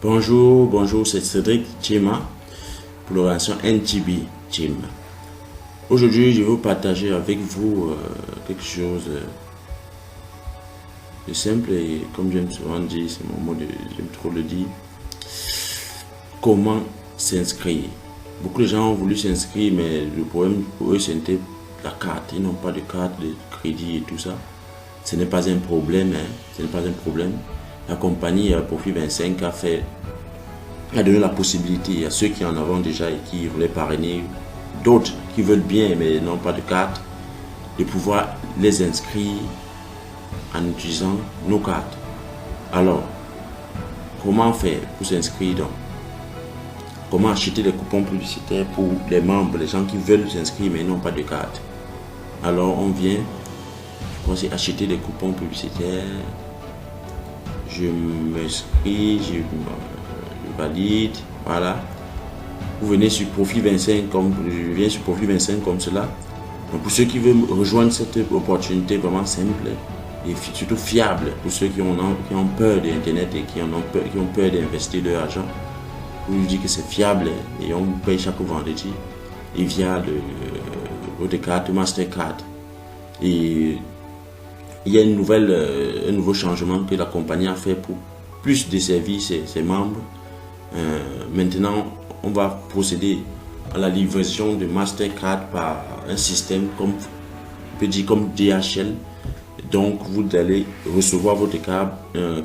Bonjour, c'est Cédric Chima pour l'organisation NTB Team. Aujourd'hui, je vais vous partager avec vous quelque chose de simple et comme j'aime souvent dire, c'est mon mot, j'aime trop le dire. Comment s'inscrire? Beaucoup de gens ont voulu s'inscrire, mais le problème pour eux, c'était la carte. Ils n'ont pas de carte de crédit et tout ça. Ce n'est pas un problème, ce n'est pas un problème. La compagnie Profit 25 a donné la possibilité à ceux qui en avaient déjà et qui voulaient parrainer, d'autres qui veulent bien mais n'ont pas de carte, de pouvoir les inscrire en utilisant nos cartes. Alors, comment faire pour s'inscrire donc? Comment acheter des coupons publicitaires pour les membres, les gens qui veulent s'inscrire mais n'ont pas de carte? Alors, on vient, je pense, acheter des coupons publicitaires. Je m'inscris, je valide, voilà. Vous venez sur Profit 25 comme je viens sur Profit 25 comme cela. Donc pour ceux qui veulent rejoindre cette opportunité vraiment simple et surtout fiable, pour ceux qui ont peur d'internet et qui ont peur d'investir leur argent, je vous dis que c'est fiable et on paye chaque vendredi et via votre carte Mastercard. Et il y a un nouveau changement que la compagnie a fait pour plus desservir ses membres. Maintenant, on va procéder à la livraison de Mastercard par un système comme DHL. Donc, vous allez recevoir votre carte de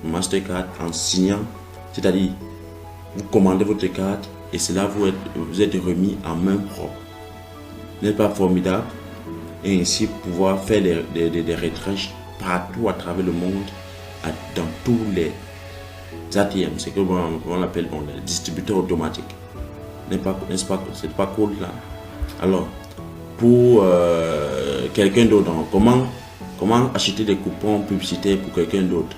Mastercard en signant, c'est-à-dire vous commandez votre carte et cela vous êtes remis en main propre. N'est-ce pas formidable? Et ainsi pouvoir faire des retraits partout à travers le monde, dans tous les ATM, c'est comme on l'appelle les distributeurs automatiques. N'est-ce pas, c'est pas cool là? Alors, pour quelqu'un d'autre, comment acheter des coupons publicitaires pour quelqu'un d'autre?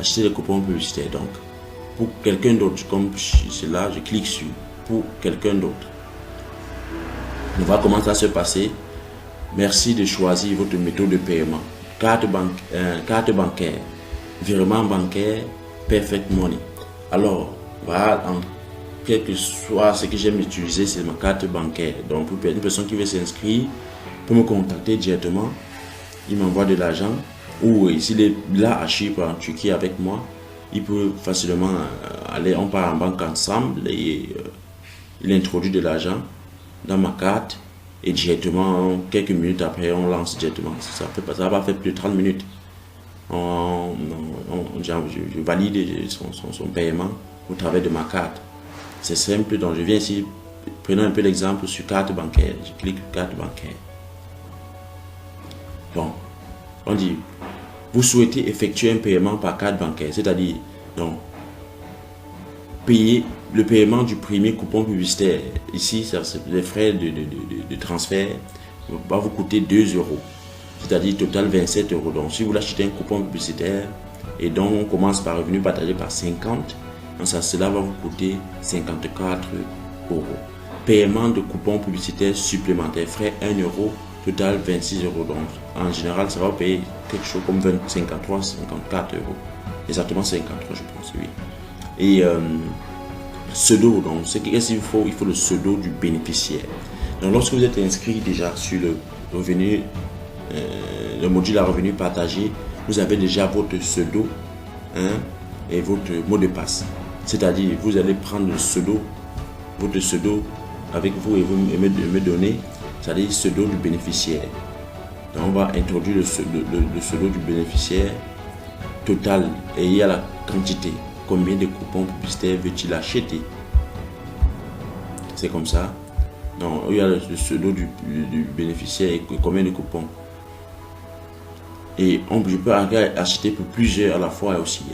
Acheter des coupons publicitaires, donc, pour quelqu'un d'autre, comme cela, je clique sur pour quelqu'un d'autre. On va comment ça se passer. Merci de choisir votre méthode de paiement. Carte bancaire, virement bancaire, Perfect Money. Alors, voilà, quel que soit ce que j'aime utiliser, c'est ma carte bancaire. Donc, pour une personne qui veut s'inscrire, peut me contacter directement. Il m'envoie de l'argent. Ou s'il est là à Chypre, en Turquie avec moi, il peut facilement aller, on part en banque ensemble et il introduit de l'argent dans ma carte. Et directement, quelques minutes après, on lance directement. Ça va pas faire plus de 30 minutes. Je valide son paiement au travers de ma carte. C'est simple, donc je viens ici, prenons un peu l'exemple sur carte bancaire. Je clique carte bancaire. Donc, on dit, vous souhaitez effectuer un paiement par carte bancaire, c'est-à-dire, donc, payer le paiement du premier coupon publicitaire. Ici, les frais de transfert va vous coûter 2 euros. C'est-à-dire total 27 euros. Donc, si vous l'achetez un coupon publicitaire et donc on commence par revenu partagé par 50, donc cela va vous coûter 54 euros. Paiement de coupon publicitaire supplémentaire, frais 1 euro, total 26 euros. Donc, en général, ça va vous payer quelque chose comme 53, 54 euros. Exactement 53, je pense, oui. Et pseudo, donc qu'est-ce qu'il faut? Il faut le pseudo du bénéficiaire. Donc, lorsque vous êtes inscrit déjà sur le revenu, le module à revenu partagé, vous avez déjà votre pseudo et votre mot de passe. C'est-à-dire, vous allez prendre votre pseudo avec vous et vous me donner, c'est-à-dire pseudo du bénéficiaire. Donc, on va introduire le pseudo du bénéficiaire total et il y a la quantité. Combien de coupons publicitaires veut-il acheter? C'est comme ça. Donc, il y a le pseudo du bénéficiaire et combien de coupons. Et je peux acheter pour plusieurs à la fois aussi.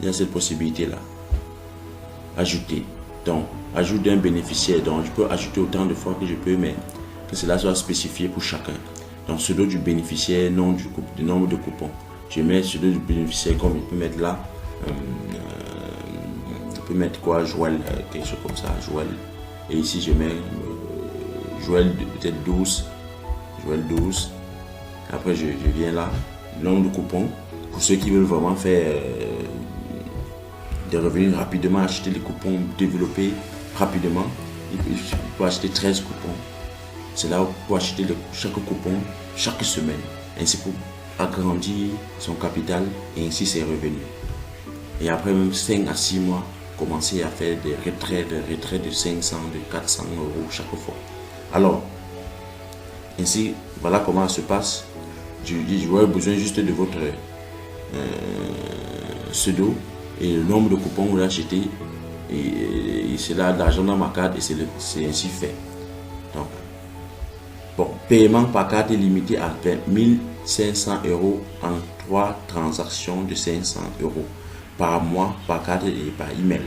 Il y a cette possibilité-là. Ajouter. Donc, ajoute d'un bénéficiaire. Donc, je peux ajouter autant de fois que je peux, mais que cela soit spécifié pour chacun. Donc, pseudo du bénéficiaire, nom du nombre de coupons. Je mets pseudo du bénéficiaire comme je peux mettre là. Je peux mettre quoi? Joël, quelque chose comme ça. Joël. Et ici, je mets Joël peut-être 12. Joël 12. Après, je viens là. Nombre de coupons. Pour ceux qui veulent vraiment faire des revenus rapidement, acheter les coupons, développer rapidement. Il peut acheter 13 coupons. C'est là où il peut acheter chaque coupon chaque semaine. Ainsi pour agrandir son capital et ainsi ses revenus. Et après même 5 à 6 mois, commencer à faire des retraits de 500, de 400 euros chaque fois. Alors, ainsi, voilà comment ça se passe. J'aurais besoin juste de votre pseudo et le nombre de coupons que vous achetez. Et c'est là l'argent dans ma carte et c'est ainsi fait. Donc, bon, paiement par carte est limité à 1500 euros en 3 transactions de 500 euros par mois, par carte et par email.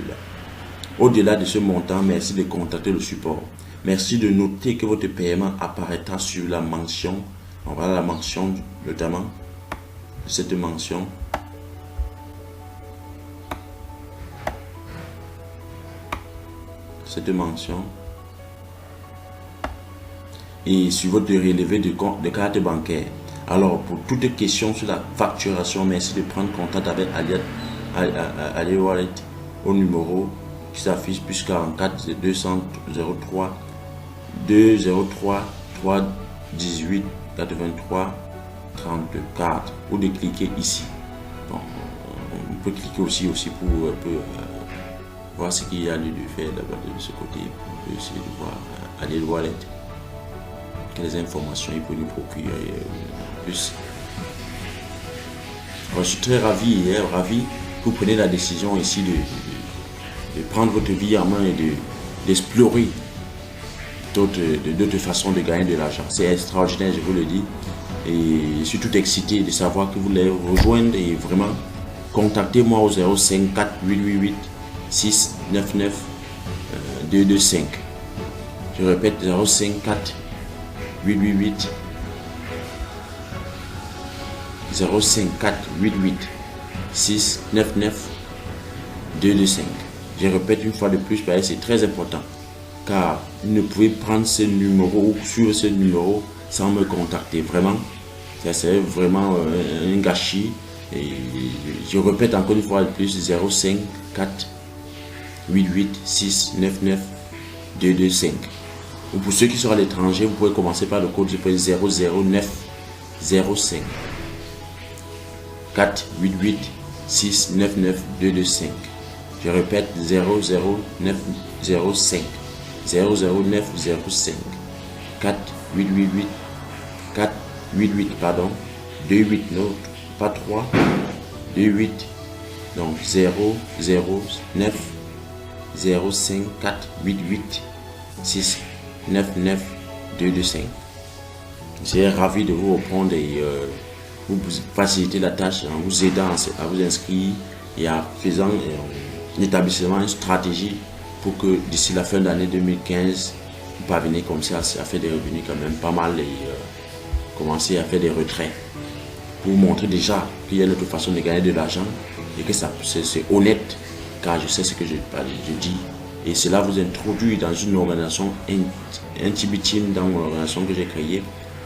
Au-delà de ce montant, merci de contacter le support. Merci de noter que votre paiement apparaîtra sur la mention. On va la mention notamment cette mention. Et sur votre relevé de carte bancaire. Alors, pour toute question sur la facturation, merci de prendre contact avec Ali Wallet au numéro qui s'affiche plus 44 203 318 83 34 ou de cliquer ici. Bon, on peut cliquer aussi pour voir ce qu'il y a lieu de faire d'abord de ce côté. On peut essayer de voir Ali Wallet quelles informations il peut nous procurer plus. Alors, je suis très ravi que vous preniez la décision ici de prendre votre vie en main et d'explorer d'autres façons de gagner de l'argent. C'est extraordinaire, je vous le dis. Et je suis tout excité de savoir que vous voulez rejoindre et vraiment contactez-moi au 054 888 699 225. Je répète 054 888 699 225. Je répète une fois de plus parce que c'est très important. Car vous ne pouvez prendre ce numéro ou suivre ce numéro sans me contacter. Vraiment, ça serait vraiment un gâchis. Et je répète encore une fois de plus 054 88 699 225. Ou pour ceux qui sont à l'étranger, vous pouvez commencer par le code 009 05 488 699 225. Je répète 00905 00905 488 488 pardon 28 non pas 3 28 donc 009 05 488 699 225. Je serai ravi de vous reprendre et vous faciliter la tâche en vous aidant à vous inscrire et en faisant un établissement, une stratégie pour que d'ici la fin de l'année 2015, vous parvenez comme ça à faire des revenus quand même pas mal et commencer à faire des retraits. Pour vous montrer déjà qu'il y a une autre façon de gagner de l'argent et que c'est honnête, car je sais ce que je dis. Et cela vous introduit dans une organisation intime dans l'organisation que j'ai créée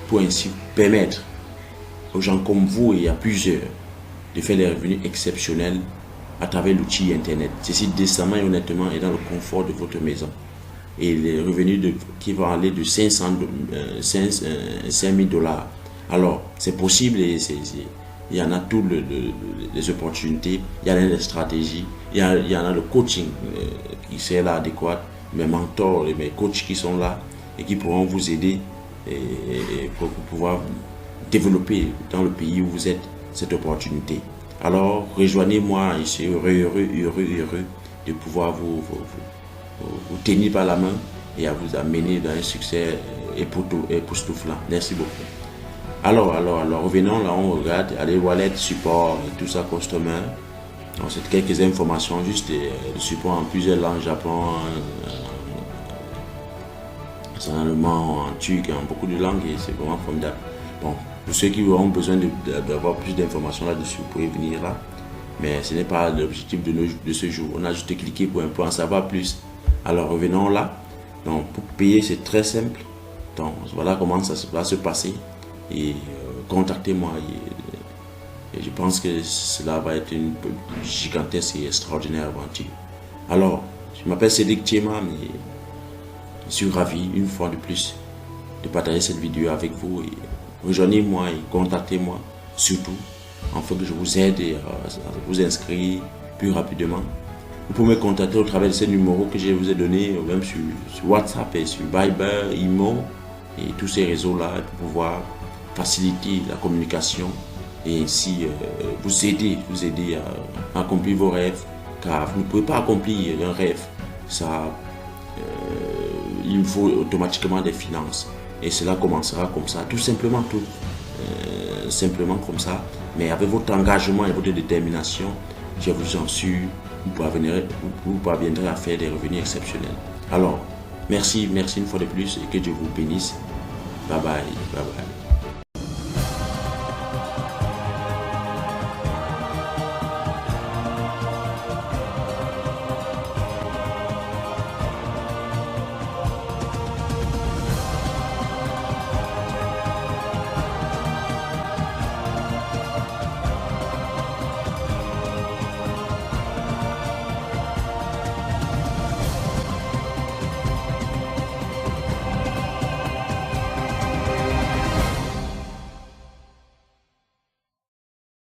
pour ainsi permettre aux gens comme vous et à plusieurs de faire des revenus exceptionnels à travers l'outil internet. Ceci décemment et honnêtement et dans le confort de votre maison. Et les revenus qui vont aller de 5 000 dollars. Alors, c'est possible et il y en a toutes les opportunités, il y en a les stratégies, il y en a le coaching qui est là adéquat, mes mentors et mes coachs qui sont là et qui pourront vous aider et pour pouvoir développer dans le pays où vous êtes cette opportunité. Alors, rejoignez-moi, je suis heureux de pouvoir vous tenir par la main et à vous amener dans un succès époustouflant. Merci beaucoup. Alors, revenons là, on regarde, allez, wallet, support, tout ça, customer. Donc, c'est quelques informations, juste le support en plusieurs langues, Japon, en allemand, en turc, en beaucoup de langues, et c'est vraiment formidable. Bon, pour ceux qui auront besoin d'avoir plus d'informations là-dessus, vous pouvez venir là. Mais ce n'est pas l'objectif de ce jour. On a juste cliqué pour un peu en savoir plus. Alors, revenons là. Donc, pour payer, c'est très simple. Donc, voilà comment ça va se passer. Et contactez-moi Et je pense que cela va être une gigantesque et extraordinaire aventure. Alors, je m'appelle Cédric Thiema, mais je suis ravi une fois de plus de partager cette vidéo avec vous. Et rejoignez-moi et contactez-moi surtout afin que je vous aide à vous inscrire plus rapidement. Vous pouvez me contacter au travers de ces numéros que je vous ai donnés, même sur WhatsApp et sur Viber, Imo et tous ces réseaux-là pour pouvoir faciliter la communication et ainsi vous aider à accomplir vos rêves, car vous ne pouvez pas accomplir un rêve, il vous faut automatiquement des finances et cela commencera comme ça, tout simplement, simplement comme ça, mais avec votre engagement et votre détermination, je vous en suis, vous parviendrez à faire des revenus exceptionnels. Alors, merci une fois de plus et que Dieu vous bénisse. Bye bye, bye bye.